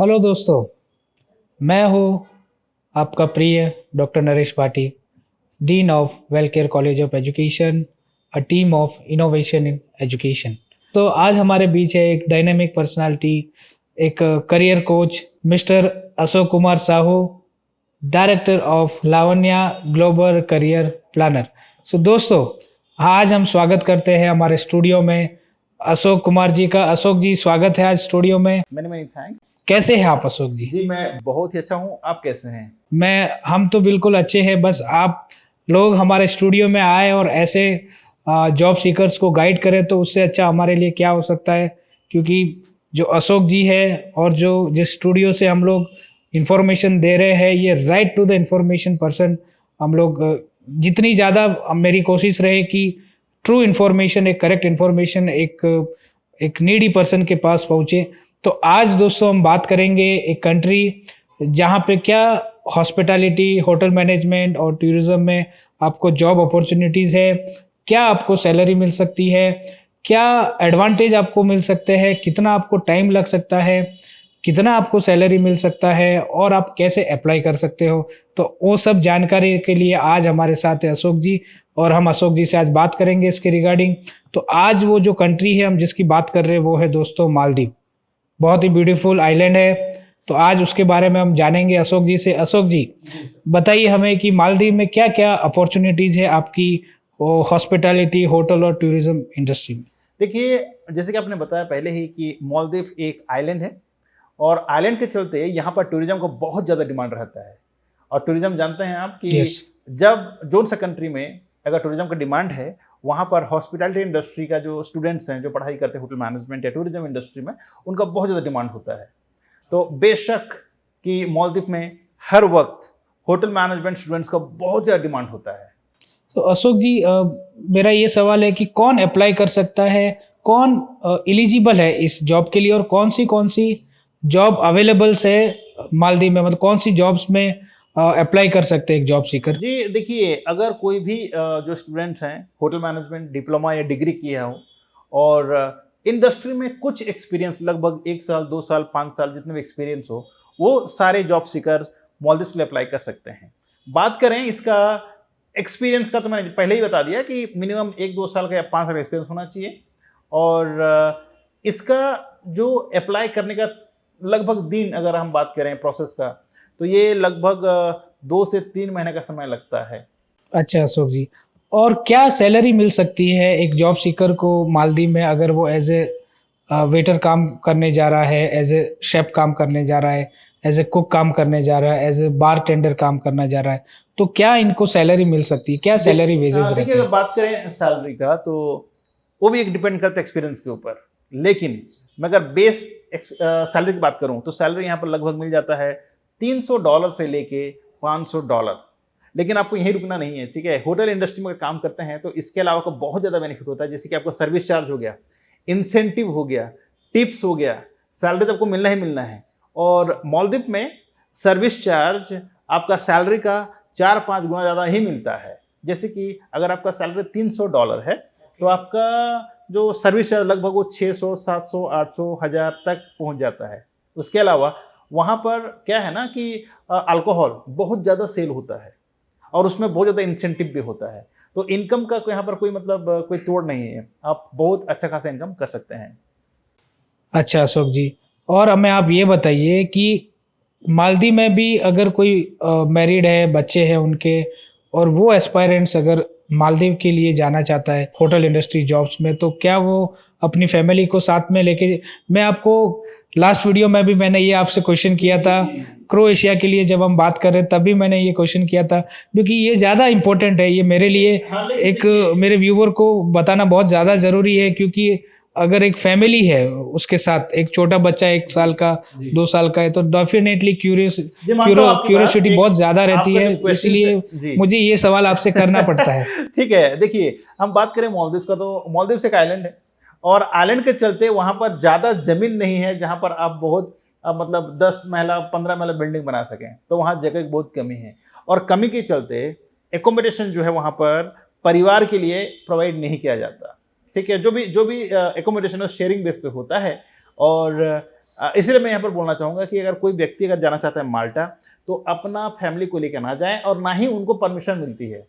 Hello दोस्तों, मैं हूँ आपका प्रिय doctor Naresh Bhati, dean of Wellcare college of education, a team of innovation in education. तो आज हमारे बीच है एक डायनेमिक पर्सनालिटी, एक career coach mister Ashok Kumar Sahu, director of Lavanya global career planner. So दोस्तों, आज हम स्वागत करते हैं हमारे स्टूडियो में अशोक कुमार जी का। अशोक जी, स्वागत है आज स्टूडियो में। Many many thanks. कैसे हैं आप अशोक जी? जी मैं बहुत ही अच्छा हूँ, आप कैसे हैं? हम तो बिल्कुल अच्छे हैं। बस आप लोग हमारे स्टूडियो में आए और ऐसे जॉब सीकर्स को गाइड करें तो उससे अच्छा हमारे लिए क्या हो सकता है। क्योंकि जो अशोक जी है और जो जिस स्टूडियो से हम लोग इंफॉर्मेशन दे रहे हैं, ये right to the information person. हम लोग जितनी ज़्यादा मेरी कोशिश रहे कि ट्रू इन्फॉर्मेशन, एक करेक्ट इन्फॉर्मेशन एक नीडी पर्सन के पास पहुँचे। तो आज दोस्तों हम बात करेंगे एक कंट्री जहाँ पे क्या हॉस्पिटैलिटी, होटल मैनेजमेंट और टूरिज्म में आपको जॉब अपॉर्चुनिटीज़ है, क्या आपको सैलरी मिल सकती है, क्या एडवांटेज आपको मिल सकते हैं, कितना आपको टाइम लग सकता है, कितना आपको सैलरी मिल सकता है और आप कैसे अप्लाई कर सकते हो। तो वो सब जानकारी के लिए आज हमारे साथ है अशोक जी, और हम अशोक जी से आज बात करेंगे इसके रिगार्डिंग। तो आज वो जो कंट्री है हम जिसकी बात कर रहे हैं वो है दोस्तों मालदीव। बहुत ही ब्यूटीफुल आइलैंड है। तो आज उसके बारे में हम जानेंगे अशोक जी से। अशोक जी, बताइए हमें कि मालदीव में क्या क्या अपॉर्चुनिटीज़ है आपकी हॉस्पिटैलिटी, होटल और टूरिज्म इंडस्ट्री में। देखिए, जैसे कि आपने बताया पहले ही कि मालदीव एक आइलैंड है और आइलैंड के चलते यहाँ पर टूरिज्म को बहुत ज़्यादा डिमांड रहता है। और टूरिज्म जानते हैं आप कि Yes. जब जोन सा कंट्री में अगर टूरिज्म का डिमांड है, वहाँ पर हॉस्पिटैलिटी इंडस्ट्री का जो स्टूडेंट्स हैं जो पढ़ाई करते हैं होटल मैनेजमेंट या टूरिज्म इंडस्ट्री में, उनका बहुत ज़्यादा डिमांड होता है। तो बेशक कि मालदीव में हर वक्त होटल मैनेजमेंट स्टूडेंट्स का बहुत ज़्यादा डिमांड होता है। तो अशोक जी, मेरा ये सवाल है कि कौन अप्लाई कर सकता है, कौन एलिजिबल है इस जॉब के लिए, और कौन सी जॉब अवेलेबल्स है मालदीव में, मतलब कौन सी जॉब्स में अप्लाई कर सकते हैं एक जॉब सीकर। जी देखिए, अगर कोई भी जो स्टूडेंट्स हैं होटल मैनेजमेंट डिप्लोमा या डिग्री किया हो और इंडस्ट्री में कुछ एक्सपीरियंस, लगभग 1 साल 2 साल 5 साल जितने भी एक्सपीरियंस हो, वो सारे जॉब सीकर मालदीव के लिए अप्लाई कर सकते हैं। बात करें इसका एक्सपीरियंस का, तो मैंने पहले ही बता दिया कि मिनिमम 1-2 साल का या 5 साल का एक्सपीरियंस होना चाहिए। और इसका जो अप्लाई करने का लगभग दिन अगर हम बात करें प्रोसेस का, तो ये लगभग 2 से 3 महीने का समय लगता है। अच्छा अशोक जी, और क्या सैलरी मिल सकती है एक जॉब सीकर को मालदीव में, अगर वो एज ए वेटर काम करने जा रहा है, एज ए शेफ काम करने जा रहा है, एज ए कुक काम करने जा रहा है, एज ए बार टेंडर काम करना जा रहा है, तो क्या इनको सैलरी मिल सकती है, क्या सैलरी वेजेस रहते देखिए, अगर हैं? बात करें सैलरी का तो वो भी एक डिपेंड करता है एक्सपीरियंस के ऊपर। लेकिन मैं अगर बेस सैलरी की बात करूं तो सैलरी यहाँ पर लगभग मिल जाता है $300 से लेके $500। लेकिन आपको यहीं रुकना नहीं है, ठीक है। होटल इंडस्ट्री में अगर काम करते हैं तो इसके अलावा आपको बहुत ज़्यादा बेनिफिट होता है, जैसे कि आपको सर्विस चार्ज हो गया, इंसेंटिव हो गया, टिप्स हो गया, सैलरी तो आपको मिलना ही मिलना है। और मालदीव में सर्विस चार्ज आपका सैलरी का 4-5 गुना ज़्यादा ही मिलता है। जैसे कि अगर आपका सैलरी $300 है तो आपका जो सर्विस चार्ज लगभग वो 600, 700, 800, 1000 तक पहुंच जाता है। उसके अलावा वहाँ पर क्या है ना कि अल्कोहल बहुत ज़्यादा सेल होता है और उसमें बहुत ज़्यादा इंसेंटिव भी होता है। तो इनकम का यहाँ पर कोई मतलब कोई तोड़ नहीं है, आप बहुत अच्छा खासा इनकम कर सकते हैं। अच्छा अशोक जी, और हमें आप ये बताइए कि मालदीव में भी अगर कोई मैरिड है, बच्चे हैं उनके, और वो एस्पायरेंट्स अगर मालदीव के लिए जाना चाहता है होटल इंडस्ट्री जॉब्स में, तो क्या वो अपनी फैमिली को साथ में लेके, मैं आपको लास्ट वीडियो में भी मैंने ये आपसे क्वेश्चन किया था क्रोएशिया के लिए, जब हम बात कर रहे तभी मैंने ये क्वेश्चन किया था, क्योंकि ये ज़्यादा इंपॉर्टेंट है, ये मेरे लिए एक मेरे व्यूवर को बताना बहुत ज़्यादा ज़रूरी है। क्योंकि अगर एक फैमिली है उसके साथ एक छोटा बच्चा 1 साल का 2 साल का है, तो डेफिनेटली क्यूरियोसिटी बहुत ज़्यादा रहती है, इसलिए मुझे ये सवाल आपसे करना पड़ता है। ठीक है, देखिए हम बात करें मालदीव का, तो मालदीव से एक आइलैंड है और आइलैंड के चलते वहाँ पर ज़्यादा जमीन नहीं है जहाँ पर आप बहुत मतलब 10 महला 15 महला बिल्डिंग बना सकें। तो वहाँ जगह की बहुत कमी है और कमी के चलते एकोमोडेशन जो है वहाँ पर परिवार के लिए प्रोवाइड नहीं किया जाता। ठीक है, जो भी एकोमोडेशन शेयरिंग बेस पे होता है। और इसलिए मैं यहाँ पर बोलना चाहूँगा कि अगर कोई व्यक्ति अगर जाना चाहता है माल्टा, तो अपना फैमिली को लेकर ना जाएं और ना ही उनको परमिशन मिलती है।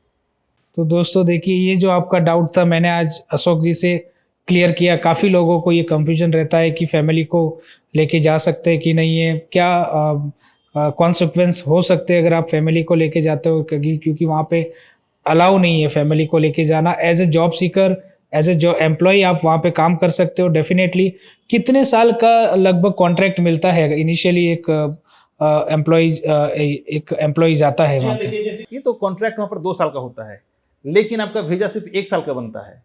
तो दोस्तों देखिए, ये जो आपका डाउट था मैंने आज अशोक जी से क्लियर किया। काफ़ी लोगों को ये कंफ्यूजन रहता है कि फैमिली को लेके जा सकते हैं कि नहीं है, क्या कॉन्सिक्वेंस हो सकते हैं अगर आप फैमिली को लेके जाते हो, क्योंकि वहाँ पे अलाउ नहीं है फैमिली को लेके जाना। As a job seeker, as a जो एम्प्लॉय आप वहाँ पे काम कर सकते हो डेफिनेटली। कितने साल का लगभग कॉन्ट्रैक्ट मिलता है इनिशियली एक एम्प्लॉय जाता है वहाँ पे? देखिए, जैसे ये तो कॉन्ट्रैक्ट वहाँ पर 2 साल का होता है, लेकिन आपका वीजा सिर्फ 1 साल का बनता है।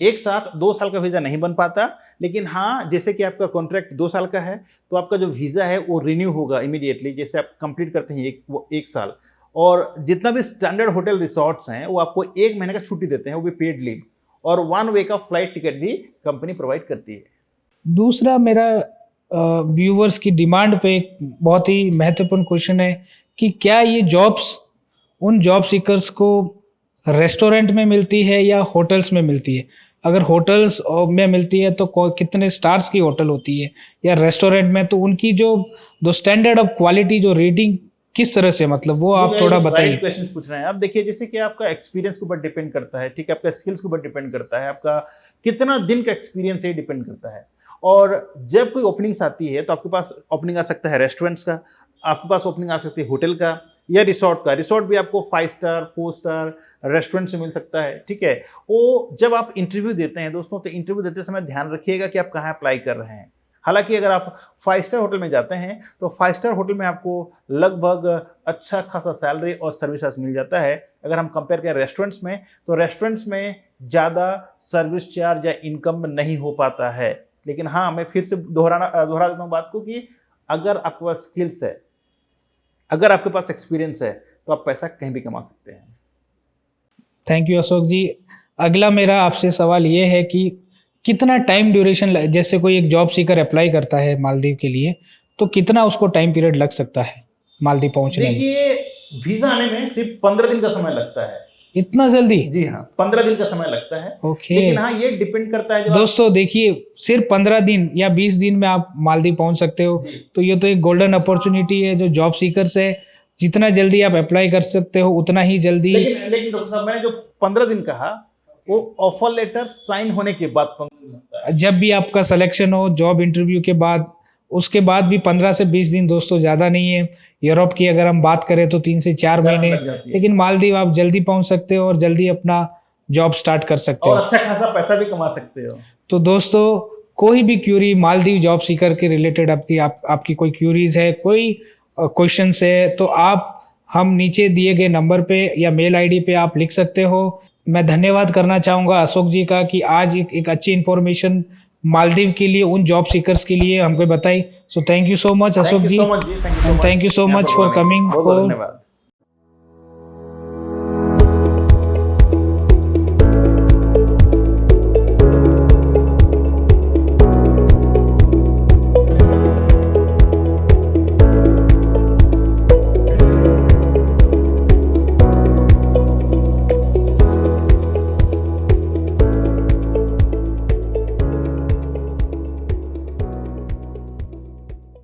एक साथ 2 साल का वीजा नहीं बन पाता, लेकिन हाँ, जैसे कि आपका कॉन्ट्रैक्ट 2 साल का है, तो आपका जो वीजा है वो रिन्यू होगा इमीडिएटली, जैसे आप कंप्लीट करते हैं वो 1 साल। और जितना भी स्टैंडर्ड होटल रिसोर्ट्स हैं, वो आपको 1 महीने का छुट्टी देते हैं, वो भी पेड लीव, और 1 वे का फ्लाइट टिकट भी कंपनी प्रोवाइड करती है। दूसरा मेरा व्यूवर्स की डिमांड पे एक बहुत ही महत्वपूर्ण क्वेश्चन है कि क्या ये जॉब्स उन जॉब सीकर्स को रेस्टोरेंट में मिलती है या होटल्स में मिलती है? अगर होटल्स में मिलती है तो कितने स्टार्स की होटल होती है, या रेस्टोरेंट में तो उनकी जो स्टैंडर्ड ऑफ क्वालिटी, जो रेटिंग किस तरह से, मतलब वो आप थोड़ा बताइए। क्वेश्चन पूछ रहे हैं। अब देखिए, जैसे कि आपका एक्सपीरियंस के ऊपर डिपेंड करता है, ठीक है, आपका स्किल्स के ऊपर डिपेंड करता है, आपका कितना दिन का एक्सपीरियंस है डिपेंड करता है। और जब कोई ओपनिंग्स आती है तो आपके पास ओपनिंग आ सकता है रेस्टोरेंट्स का, आपके पास ओपनिंग आ सकती है होटल का या रिसोर्ट का। रिसोर्ट भी आपको 5 स्टार 4 स्टार रेस्टोरेंट से मिल सकता है, ठीक है। वो जब आप इंटरव्यू देते हैं दोस्तों, तो इंटरव्यू देते समय ध्यान रखिएगा कि आप कहाँ अप्लाई कर रहे हैं। हालांकि अगर आप 5 स्टार होटल में जाते हैं तो 5 स्टार होटल में आपको लगभग अच्छा खासा सैलरी और सर्विसेज मिल जाता है। अगर हम कंपेयर करें रेस्टोरेंट्स में, तो रेस्टोरेंट्स में ज़्यादा सर्विस चार्ज या इनकम नहीं हो पाता है। लेकिन हाँ, मैं फिर से दोहरा देता हूँ बात को कि अगर आपके पास स्किल्स है, अगर आपके पास एक्सपीरियंस है, तो आप पैसा कहीं भी कमा सकते हैं। थैंक यू अशोक जी। अगला मेरा आपसे सवाल ये है कि कितना टाइम ड्यूरेशन, जैसे कोई एक जॉब सीकर अप्लाई करता है मालदीव के लिए, तो कितना उसको टाइम पीरियड लग सकता है मालदीव पहुंचने में? देखिए, वीजा आने में सिर्फ 15 दिन का समय लगता है। इतना जल्दी? जी हाँ, 15 दिन का समय लगता है। ओके। लेकिन हाँ, ये डिपेंड करता है दोस्तों देखिए, सिर्फ 15 दिन या 20 दिन में आप मालदीव पहुंच सकते हो, तो ये तो एक गोल्डन अपॉर्चुनिटी है जो जॉब सीकर्स है। जितना जल्दी आप अप्लाई कर सकते हो उतना ही जल्दी। लेकिन डॉक्टर साहब, मैंने जो 15 दिन कहा, वो ऑफर लेटर साइन होने के बाद 15 दिन लगता है। जब भी आपका सिलेक्शन हो जॉब इंटरव्यू के बाद, उसके बाद भी 15 से 20 दिन दोस्तों, ज़्यादा नहीं है। यूरोप की अगर हम बात करें तो 3 से 4 महीने, लेकिन मालदीव आप जल्दी पहुंच सकते हो और जल्दी अपना जॉब स्टार्ट कर सकते हो और अच्छा खासा पैसा भी कमा सकते हो। तो दोस्तों, कोई भी क्यूरी मालदीव जॉब सीकर के रिलेटेड आपकी कोई क्यूरीज है, कोई क्वेश्चन है, तो आप हम नीचे दिए गए नंबर पे या मेल आईडी पे आप लिख सकते हो। मैं धन्यवाद करना चाहूँगा अशोक जी का कि आज एक अच्छी इन्फॉर्मेशन मालदीव के लिए, उन जॉब सीकर्स के लिए हमको बताई। So thank you so much Ashok ji, thank you so much thank you so much for coming. धन्यवाद।